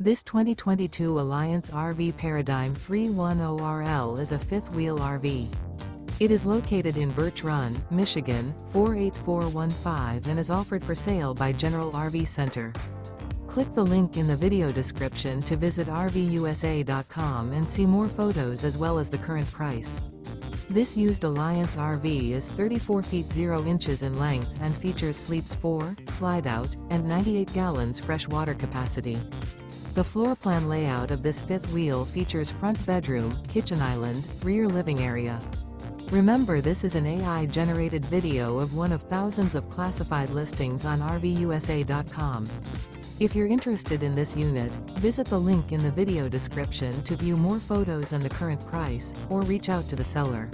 This 2022 Alliance RV Paradigm 310RL is a fifth-wheel RV. It is located in Birch Run, Michigan, 48415 and is offered for sale by General RV Center. Click the link in the video description to visit RVUSA.com and see more photos as well as the current price. This used Alliance RV is 34 feet 0 inches in length and features sleeps 4, slide-out, and 98 gallons fresh water capacity. The floor plan layout of this fifth wheel features front bedroom, kitchen island, rear living area. Remember, this is an AI-generated video of one of thousands of classified listings on RVUSA.com. If you're interested in this unit, visit the link in the video description to view more photos and the current price, or reach out to the seller.